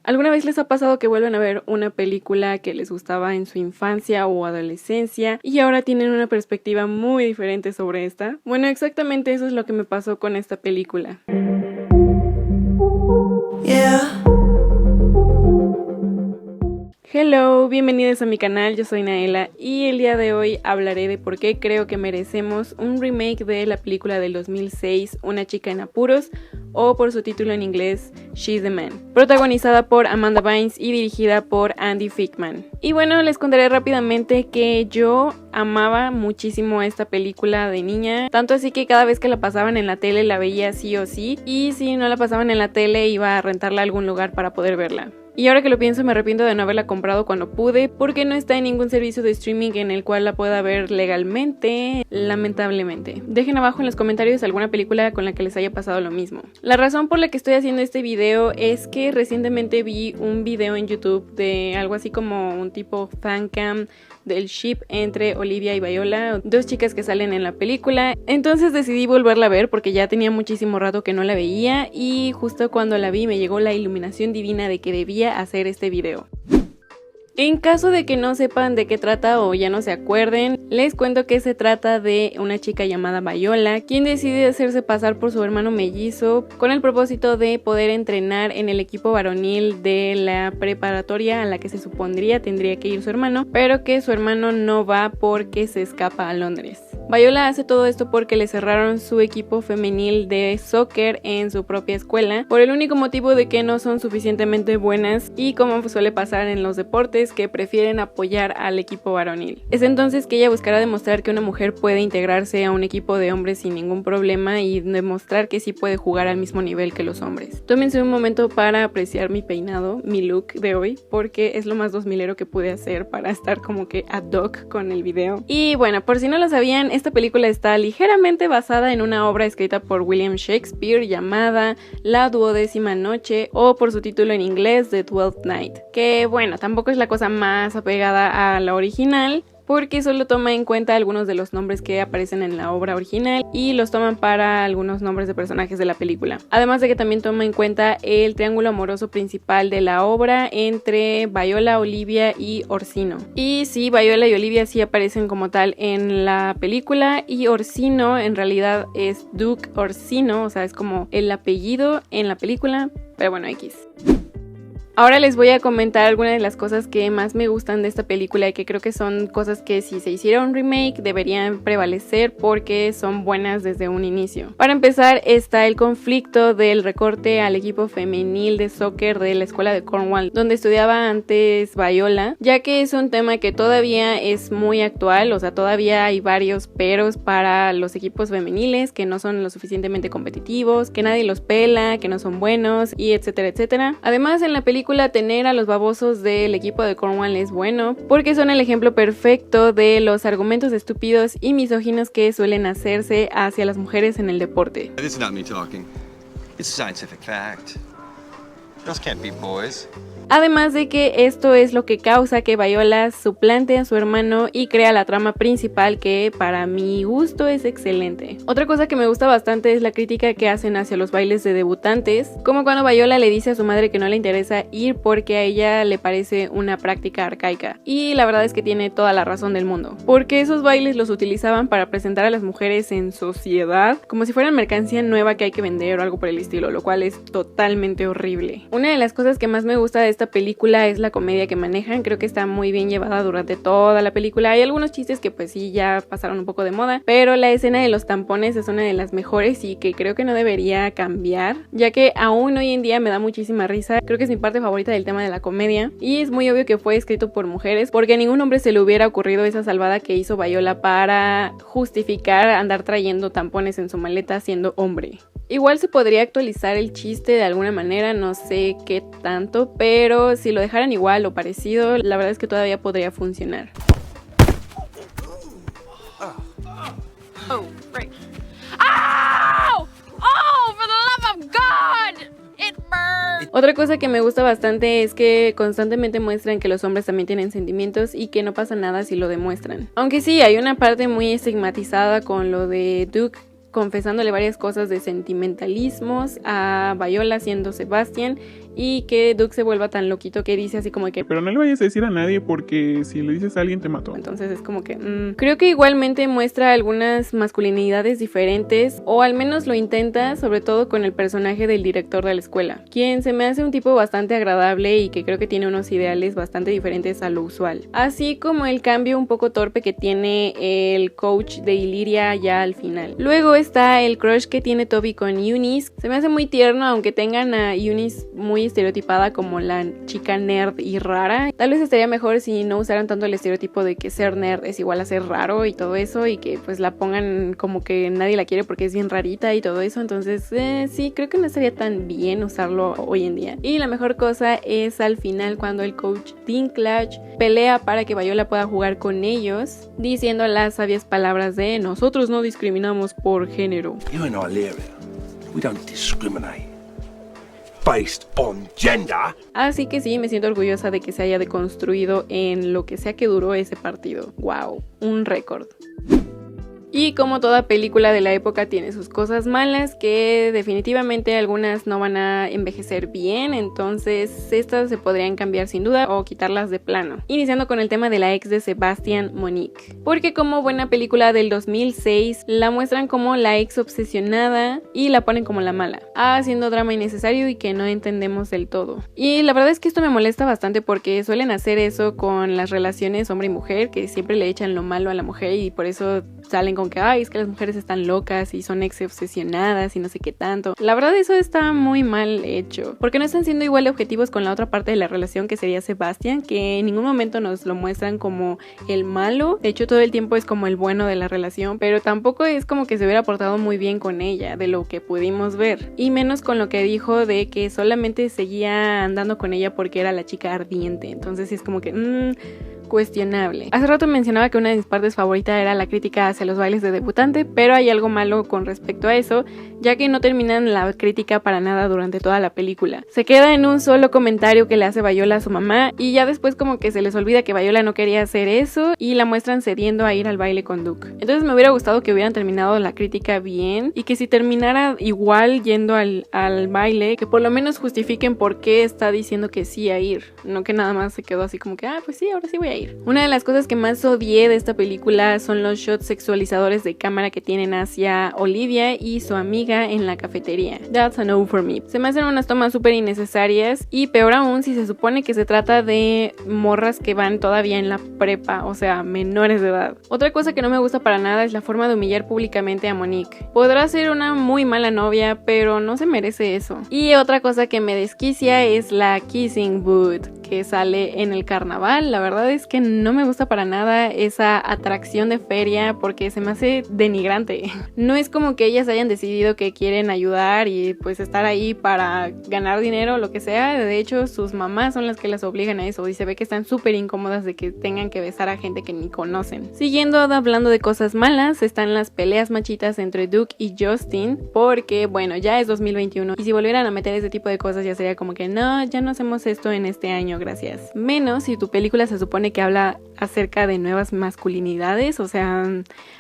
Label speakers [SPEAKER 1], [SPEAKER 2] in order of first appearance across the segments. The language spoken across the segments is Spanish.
[SPEAKER 1] ¿Alguna vez les ha pasado que vuelven a ver una película que les gustaba en su infancia o adolescencia y ahora tienen una perspectiva muy diferente sobre esta? Bueno, exactamente eso es lo que me pasó con esta película. Hello, bienvenidos a mi canal, yo soy Naela y el día de hoy hablaré de por qué creo que merecemos un remake de la película del 2006, Una chica en apuros, o por su título en inglés, She's the Man, protagonizada por Amanda Bynes y dirigida por Andy Fickman. Y bueno, les contaré rápidamente que yo amaba muchísimo esta película de niña, tanto así que cada vez que la pasaban en la tele la veía sí o sí, y si no la pasaban en la tele iba a rentarla a algún lugar para poder verla. Y ahora que lo pienso me arrepiento de no haberla comprado cuando pude, porque no está en ningún servicio de streaming en el cual la pueda ver legalmente, lamentablemente. Dejen abajo en los comentarios alguna película con la que les haya pasado lo mismo. La razón por la que estoy haciendo este video es que recientemente vi un video en YouTube de algo así como un tipo fancam del ship entre Olivia y Viola, dos chicas que salen en la película. Entonces decidí volverla a ver porque ya tenía muchísimo rato que no la veía y justo cuando la vi me llegó la iluminación divina de que debía hacer este video. En caso de que no sepan de qué trata o ya no se acuerden, les cuento que se trata de una chica llamada Viola, quien decide hacerse pasar por su hermano mellizo con el propósito de poder entrenar en el equipo varonil de la preparatoria a la que se supondría tendría que ir su hermano, pero que su hermano no va porque se escapa a Londres. Viola hace todo esto porque le cerraron su equipo femenil de soccer en su propia escuela por el único motivo de que no son suficientemente buenas y, como suele pasar en los deportes, que prefieren apoyar al equipo varonil. Es entonces que ella buscará demostrar que una mujer puede integrarse a un equipo de hombres sin ningún problema y demostrar que sí puede jugar al mismo nivel que los hombres. Tómense un momento para apreciar mi peinado, mi look de hoy, porque es lo más 2000ero que pude hacer para estar como que ad hoc con el video. Y bueno, por si no lo sabían, esta película está ligeramente basada en una obra escrita por William Shakespeare llamada La 12ª noche, o por su título en inglés, The 12th Night, que bueno, tampoco es la cosa más apegada a la original, porque solo toma en cuenta algunos de los nombres que aparecen en la obra original y los toman para algunos nombres de personajes de la película. Además de que también toma en cuenta el triángulo amoroso principal de la obra entre Viola, Olivia y Orsino. Y sí, Viola y Olivia sí aparecen como tal en la película, y Orsino en realidad es Duke Orsino, o sea, es como el apellido en la película, pero bueno, X. Ahora les voy a comentar algunas de las cosas que más me gustan de esta película y que creo que son cosas que si se hiciera un remake deberían prevalecer porque son buenas desde un inicio. Para empezar está el conflicto del recorte al equipo femenil de soccer de la escuela de Cornwall donde estudiaba antes Viola, ya que es un tema que todavía es muy actual, o sea, todavía hay varios peros para los equipos femeniles que no son lo suficientemente competitivos, que nadie los pela, que no son buenos y etcétera, etcétera. Además, en la película tener a los babosos del equipo de Cornwall es bueno porque son el ejemplo perfecto de los argumentos estúpidos y misóginos que suelen hacerse hacia las mujeres en el deporte.
[SPEAKER 2] This is not me talking. It's a scientific fact. Girls can't be boys.
[SPEAKER 1] Además de que esto es lo que causa que Viola suplante a su hermano y crea la trama principal que para mi gusto es excelente. Otra cosa que me gusta bastante es la crítica que hacen hacia los bailes de debutantes, como cuando Viola le dice a su madre que no le interesa ir porque a ella le parece una práctica arcaica. Y la verdad es que tiene toda la razón del mundo, porque esos bailes los utilizaban para presentar a las mujeres en sociedad como si fueran mercancía nueva que hay que vender o algo por el estilo, lo cual es totalmente horrible. Una de las cosas que más me gusta de esta película es la comedia que manejan. Creo que está muy bien llevada durante toda la película. Hay algunos chistes que pues sí ya pasaron un poco de moda, pero la escena de los tampones es una de las mejores y que creo que no debería cambiar, ya que aún hoy en día me da muchísima risa. Creo que es mi parte favorita del tema de la comedia y es muy obvio que fue escrito por mujeres porque a ningún hombre se le hubiera ocurrido esa salvada que hizo Viola para justificar andar trayendo tampones en su maleta siendo hombre. Igual se podría actualizar el chiste de alguna manera, no sé qué tanto, pero si lo dejaran igual o parecido, la verdad es que todavía podría funcionar. Oh, right. ¡Ow! ¡Oh, for the love of God! It burns. Otra cosa que me gusta bastante es que constantemente muestran que los hombres también tienen sentimientos y que no pasa nada si lo demuestran. Aunque sí, hay una parte muy estigmatizada con lo de Duke confesándole varias cosas de sentimentalismos a Viola siendo Sebastian y que Duke se vuelva tan loquito que dice así como que
[SPEAKER 3] pero no le vayas a decir a nadie porque si le dices a alguien te mató.
[SPEAKER 1] Entonces es como que creo que igualmente muestra algunas masculinidades diferentes, o al menos lo intenta, sobre todo con el personaje del director de la escuela, quien se me hace un tipo bastante agradable y que creo que tiene unos ideales bastante diferentes a lo usual, así como el cambio un poco torpe que tiene el coach de Illyria ya al final. Luego está el crush que tiene Toby con Eunice. Se me hace muy tierno, aunque tengan a Eunice muy estereotipada como la chica nerd y rara. Tal vez estaría mejor si no usaran tanto el estereotipo de que ser nerd es igual a ser raro y todo eso, y que pues la pongan como que nadie la quiere porque es bien rarita y todo eso. Entonces sí, creo que no estaría tan bien usarlo hoy en día. Y la mejor cosa es al final cuando el coach Dinklage pelea para que Viola pueda jugar con ellos, diciendo las sabias palabras de nosotros no discriminamos por género.
[SPEAKER 4] You in Illyria, we don't discriminate based on gender.
[SPEAKER 1] Así que sí, me siento orgullosa de que se haya deconstruido en lo que sea que duró ese partido. Wow, un récord. Y como toda película de la época tiene sus cosas malas, que definitivamente algunas no van a envejecer bien, entonces estas se podrían cambiar sin duda o quitarlas de plano. Iniciando con el tema de la ex de Sebastian, Monique. Porque como buena película del 2006, la muestran como la ex obsesionada y la ponen como la mala, haciendo drama innecesario y que no entendemos del todo. Y la verdad es que esto me molesta bastante porque suelen hacer eso con las relaciones hombre y mujer, que siempre le echan lo malo a la mujer y por eso salen con que ay, es que las mujeres están locas y son ex obsesionadas y no sé qué tanto. La verdad eso está muy mal hecho, porque no están siendo igual de objetivos con la otra parte de la relación, que sería Sebastian, que en ningún momento nos lo muestran como el malo. De hecho todo el tiempo es como el bueno de la relación, pero tampoco es como que se hubiera portado muy bien con ella, de lo que pudimos ver, y menos con lo que dijo de que solamente seguía andando con ella porque era la chica ardiente. Entonces es como que cuestionable. Hace rato mencionaba que una de mis partes favoritas era la crítica hacia los bailes de debutante, pero hay algo malo con respecto a eso, ya que no terminan la crítica para nada durante toda la película. Se queda en un solo comentario que le hace Viola a su mamá y ya después como que se les olvida que Viola no quería hacer eso y la muestran cediendo a ir al baile con Duke. Entonces me hubiera gustado que hubieran terminado la crítica bien y que si terminara igual yendo al baile, que por lo menos justifiquen por qué está diciendo que sí a ir, no que nada más se quedó así como que pues sí, ahora sí voy a ir. Una de las cosas que más odié de esta película son los shots sexualizadores de cámara que tienen hacia Olivia y su amiga en la cafetería. That's a no for me. Se me hacen unas tomas súper innecesarias y peor aún si se supone que se trata de morras que van todavía en la prepa, o sea, menores de edad. Otra cosa que no me gusta para nada es la forma de humillar públicamente a Monique. Podrá ser una muy mala novia, pero no se merece eso. Y otra cosa que me desquicia es la kissing booth que sale en el carnaval. La verdad es que no me gusta para nada esa atracción de feria porque se me hace denigrante. No es como que ellas hayan decidido que quieren ayudar y pues estar ahí para ganar dinero o lo que sea. De hecho, sus mamás son las que las obligan a eso y se ve que están súper incómodas de que tengan que besar a gente que ni conocen. Siguiendo hablando de cosas malas, están las peleas machitas entre Duke y Justin, porque bueno, ya es 2021 y si volvieran a meter ese tipo de cosas ya sería como que no, ya no hacemos esto en este año, gracias. Menos si tu película se supone que habla acerca de nuevas masculinidades, o sea,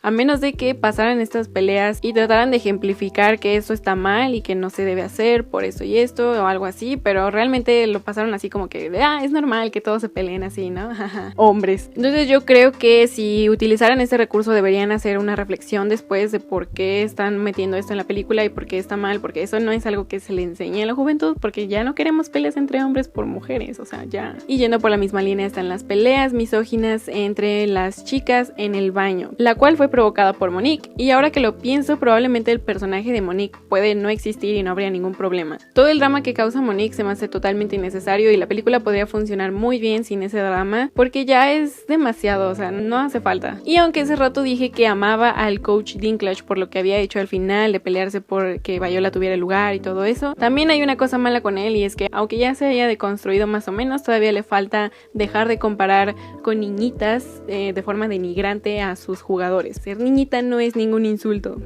[SPEAKER 1] a menos de que pasaran estas peleas y trataran de ejemplificar que eso está mal y que no se debe hacer por esto y esto o algo así, pero realmente lo pasaron así como que es normal que todos se peleen así, ¿no? Hombres. Entonces yo creo que si utilizaran este recurso deberían hacer una reflexión después de por qué están metiendo esto en la película y por qué está mal, porque eso no es algo que se le enseñe a la juventud, porque ya no queremos peleas entre hombres por mujeres, o sea, ya. Y yendo por la misma línea están las peleas misóginas entre las chicas en el baño, la cual fue provocada por Monique, y ahora que lo pienso probablemente el personaje de Monique puede no existir y no habría ningún problema. Todo el drama que causa Monique se me hace totalmente innecesario y la película podría funcionar muy bien sin ese drama porque ya es demasiado, o sea, no hace falta. Y aunque hace rato dije que amaba al coach Dinklage por lo que había hecho al final de pelearse por que Viola tuviera el lugar y todo eso, también hay una cosa mala con él y es que aunque ya se haya deconstruido más o menos, todavía le falta dejar de comparar con niñitas de forma denigrante a sus jugadores. Ser niñita no es ningún insulto.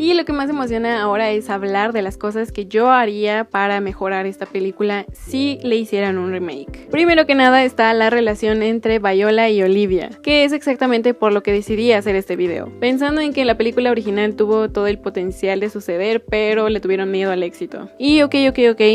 [SPEAKER 1] Y lo que más emociona ahora es hablar de las cosas que yo haría para mejorar esta película si le hicieran un remake. Primero que nada está la relación entre Viola y Olivia, que es exactamente por lo que decidí hacer este video. Pensando en que la película original tuvo todo el potencial de suceder, pero le tuvieron miedo al éxito. Y ok,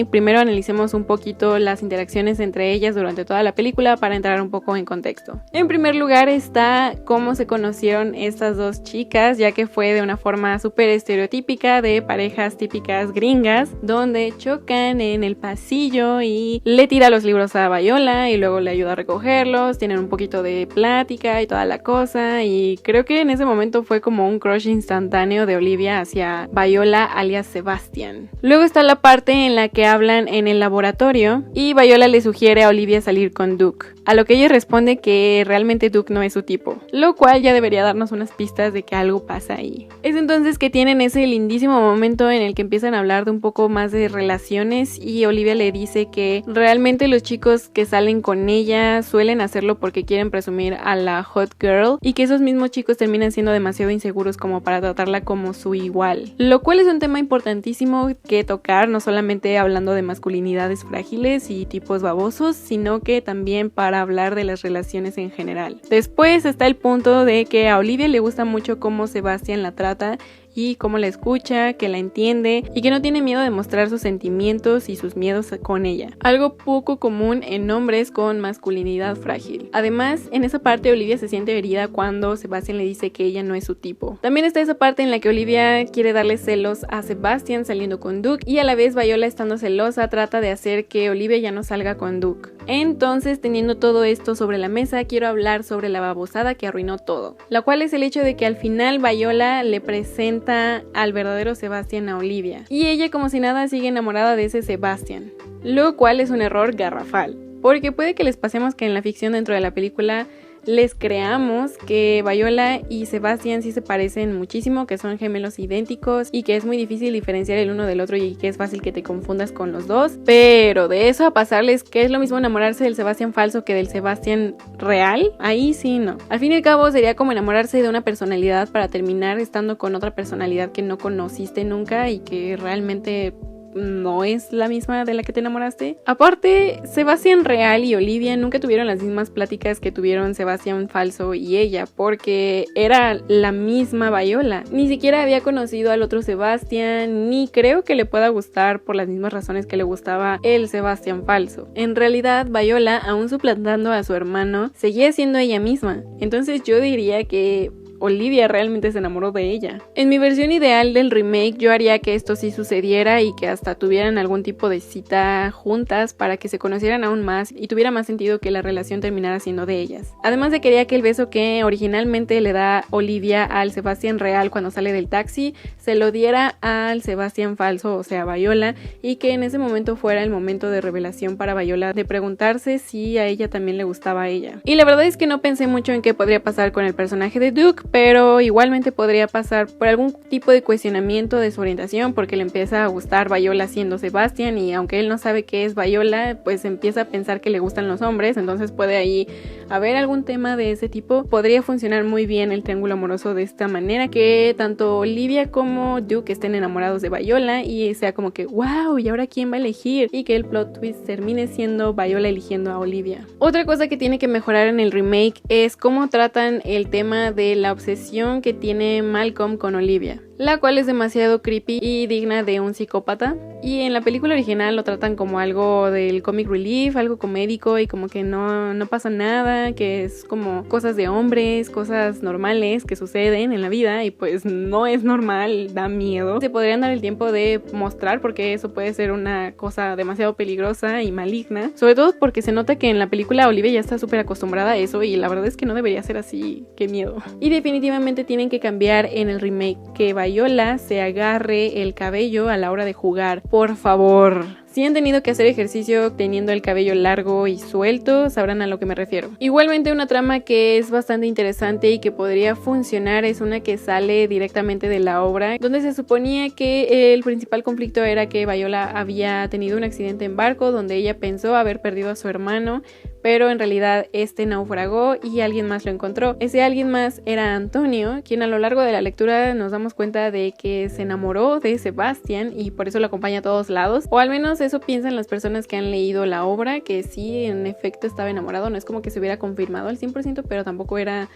[SPEAKER 1] primero analicemos un poquito las interacciones entre ellas durante toda la película para entrar un poco en contexto. En primer lugar está cómo se conocieron estas dos chicas, ya que fue de una forma súper estereotípica de parejas típicas gringas, donde chocan en el pasillo y le tira los libros a Viola y luego le ayuda a recogerlos, tienen un poquito de plática y toda la cosa, y creo que en ese momento fue como un crush instantáneo de Olivia hacia Viola alias Sebastian. Luego está la parte en la que hablan en el laboratorio y Viola le sugiere a Olivia salir con Duke, a lo que ella responde que realmente Duke no es su tipo, lo cual ya debería darnos unas pistas de que algo pasa ahí. Es entonces que tienen ese lindísimo momento en el que empiezan a hablar de un poco más de relaciones y Olivia le dice que realmente los chicos que salen con ella suelen hacerlo porque quieren presumir a la hot girl y que esos mismos chicos terminan siendo demasiado inseguros como para tratarla como su igual, lo cual es un tema importantísimo que tocar, no solamente hablando de masculinidades frágiles y tipos babosos, sino que también para hablar de las relaciones en general. Después está el punto de que a Olivia le gusta mucho cómo Sebastian la trata y cómo la escucha, que la entiende y que no tiene miedo de mostrar sus sentimientos y sus miedos con ella. Algo poco común en hombres con masculinidad frágil. Además, en esa parte Olivia se siente herida cuando Sebastian le dice que ella no es su tipo. También está esa parte en la que Olivia quiere darle celos a Sebastian saliendo con Duke y a la vez Viola, estando celosa, trata de hacer que Olivia ya no salga con Duke. Entonces, teniendo todo esto sobre la mesa, quiero hablar sobre la babosada que arruinó todo, la cual es el hecho de que al final Viola le presenta al verdadero Sebastian a Olivia y ella como si nada sigue enamorada de ese Sebastian, lo cual es un error garrafal, porque puede que les pasemos que en la ficción dentro de la película les creamos que Viola y Sebastian sí se parecen muchísimo, que son gemelos idénticos y que es muy difícil diferenciar el uno del otro y que es fácil que te confundas con los dos, pero de eso a pasarles que es lo mismo enamorarse del Sebastian falso que del Sebastian real, ahí sí no. Al fin y al cabo sería como enamorarse de una personalidad para terminar estando con otra personalidad que no conociste nunca y que realmente no es la misma de la que te enamoraste. Aparte, Sebastian real y Olivia nunca tuvieron las mismas pláticas que tuvieron Sebastian falso y ella, porque era la misma Viola. Ni siquiera había conocido al otro Sebastian, ni creo que le pueda gustar por las mismas razones que le gustaba el Sebastian falso. En realidad, Viola, aún suplantando a su hermano, seguía siendo ella misma. Entonces yo diría que Olivia realmente se enamoró de ella. En mi versión ideal del remake yo haría que esto sí sucediera y que hasta tuvieran algún tipo de cita juntas para que se conocieran aún más y tuviera más sentido que la relación terminara siendo de ellas. Además de quería que el beso que originalmente le da Olivia al Sebastian real cuando sale del taxi se lo diera al Sebastian falso, o sea Viola, y que en ese momento fuera el momento de revelación para Viola de preguntarse si a ella también le gustaba a ella. Y la verdad es que no pensé mucho en qué podría pasar con el personaje de Duke, pero igualmente podría pasar por algún tipo de cuestionamiento de su orientación porque le empieza a gustar Viola siendo Sebastian y aunque él no sabe qué es Viola, pues empieza a pensar que le gustan los hombres, entonces puede ahí haber algún tema de ese tipo. Podría funcionar muy bien el triángulo amoroso de esta manera, que tanto Olivia como Duke estén enamorados de Viola y sea como que wow, ¿y ahora quién va a elegir? Y que el plot twist termine siendo Viola eligiendo a Olivia. Otra cosa que tiene que mejorar en el remake es cómo tratan el tema de la obsesión que tiene Malcolm con Olivia, la cual es demasiado creepy y digna de un psicópata, y en la película original lo tratan como algo del comic relief, algo comédico y como que no pasa nada, que es como cosas de hombres, cosas normales que suceden en la vida y pues no es normal, da miedo. Se podrían dar el tiempo de mostrar porque eso puede ser una cosa demasiado peligrosa y maligna, sobre todo porque se nota que en la película Olivia ya está súper acostumbrada a eso y la verdad es que no debería ser así, qué miedo. Y definitivamente tienen que cambiar en el remake que Viola se agarre el cabello a la hora de jugar, por favor. Si han tenido que hacer ejercicio teniendo el cabello largo y suelto, sabrán a lo que me refiero. Igualmente una trama que es bastante interesante y que podría funcionar es una que sale directamente de la obra, donde se suponía que el principal conflicto era que Viola había tenido un accidente en barco donde ella pensó haber perdido a su hermano, pero en realidad este naufragó y alguien más lo encontró. Ese alguien más era Antonio, quien a lo largo de la lectura nos damos cuenta de que se enamoró de Sebastian y por eso lo acompaña a todos lados, o al menos eso piensan las personas que han leído la obra, que sí, en efecto estaba enamorado. No es como que se hubiera confirmado al 100%, pero tampoco era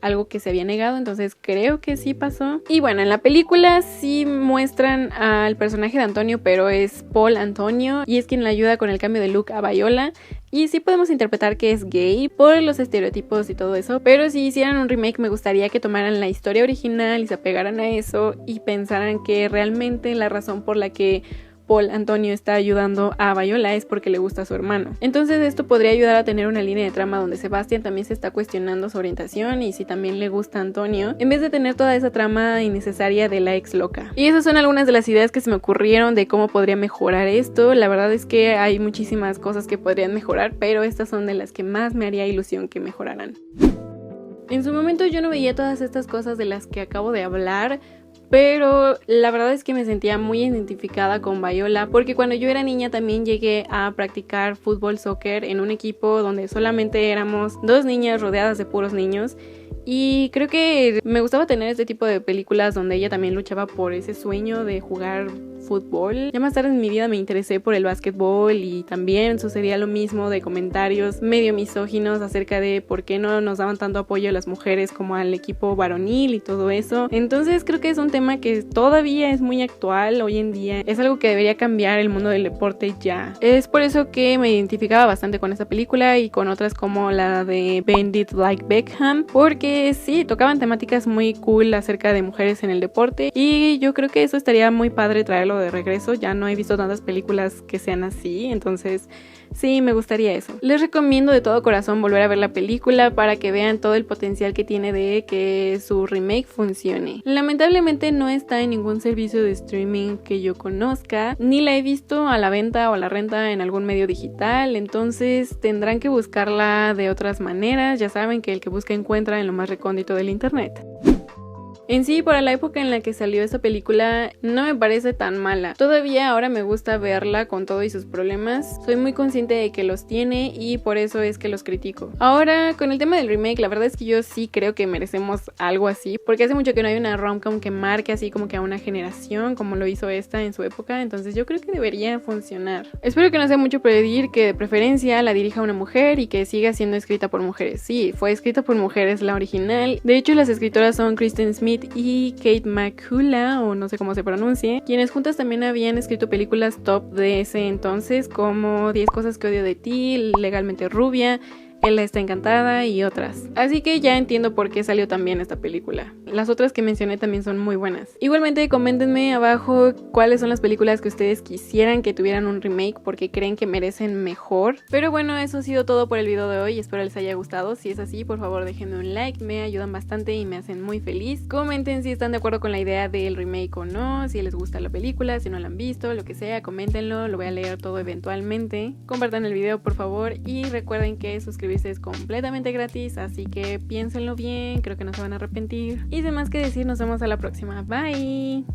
[SPEAKER 1] algo que se había negado, entonces creo que sí pasó. Y bueno, en la película sí muestran al personaje de Antonio, pero es Paul Antonio y es quien le ayuda con el cambio de look a Viola. Y sí podemos interpretar que es gay por los estereotipos y todo eso, pero si hicieran un remake me gustaría que tomaran la historia original y se apegaran a eso y pensaran que realmente la razón por la que Paul Antonio está ayudando a Viola es porque le gusta a su hermano. Entonces esto podría ayudar a tener una línea de trama donde Sebastian también se está cuestionando su orientación y si también le gusta a Antonio, en vez de tener toda esa trama innecesaria de la ex loca. Y esas son algunas de las ideas que se me ocurrieron de cómo podría mejorar esto. La verdad es que hay muchísimas cosas que podrían mejorar, pero estas son de las que más me haría ilusión que mejoraran. En su momento yo no veía todas estas cosas de las que acabo de hablar, pero la verdad es que me sentía muy identificada con Viola porque cuando yo era niña también llegué a practicar fútbol soccer en un equipo donde solamente éramos 2 niñas rodeadas de puros niños. Y creo que me gustaba tener este tipo de películas donde ella también luchaba por ese sueño de jugar fútbol. Ya más tarde en mi vida me interesé por el básquetbol y también sucedía lo mismo de comentarios medio misóginos acerca de por qué no nos daban tanto apoyo a las mujeres como al equipo varonil y todo eso. Entonces creo que es un tema que todavía es muy actual hoy en día. Es algo que debería cambiar el mundo del deporte ya. Es por eso que me identificaba bastante con esta película y con otras como la de Bend It Like Beckham, porque sí, tocaban temáticas muy cool acerca de mujeres en el deporte y yo creo que eso estaría muy padre traerlo de regreso. Ya no he visto tantas películas que sean así, entonces sí, me gustaría eso. Les recomiendo de todo corazón volver a ver la película para que vean todo el potencial que tiene de que su remake funcione. Lamentablemente no está en ningún servicio de streaming que yo conozca, ni la he visto a la venta o a la renta en algún medio digital, entonces tendrán que buscarla de otras maneras. Ya saben que el que busca encuentra en lo más recóndito del internet. En sí, para la época en la que salió esta película, no me parece tan mala. Todavía ahora me gusta verla con todo y sus problemas. Soy muy consciente de que los tiene y por eso es que los critico. Ahora, con el tema del remake, la verdad es que yo sí creo que merecemos algo así, porque hace mucho que no hay una rom-com que marque así como que a una generación, como lo hizo esta en su época, entonces yo creo que debería funcionar. Espero que no sea mucho pedir que de preferencia la dirija una mujer y que siga siendo escrita por mujeres. Sí, fue escrita por mujeres la original. De hecho, las escritoras son Kristen Smith y Kate McCullough, o no sé cómo se pronuncie, quienes juntas también habían escrito películas top de ese entonces como 10 cosas que odio de ti, Legalmente Rubia, Ella está encantada y otras. Así que ya entiendo por qué salió tan bien esta película. Las otras que mencioné también son muy buenas. Igualmente coméntenme abajo cuáles son las películas que ustedes quisieran que tuvieran un remake porque creen que merecen mejor. Pero bueno, eso ha sido todo por el video de hoy. Espero les haya gustado. Si es así, por favor déjenme un like, me ayudan bastante y me hacen muy feliz. Comenten si están de acuerdo con la idea del remake o no, si les gusta la película, si no la han visto, lo que sea, coméntenlo, lo voy a leer todo eventualmente. Compartan el video por favor y recuerden que suscribirse es completamente gratis, así que piénsenlo bien, creo que no se van a arrepentir. Y sin más que decir, nos vemos a la próxima. Bye.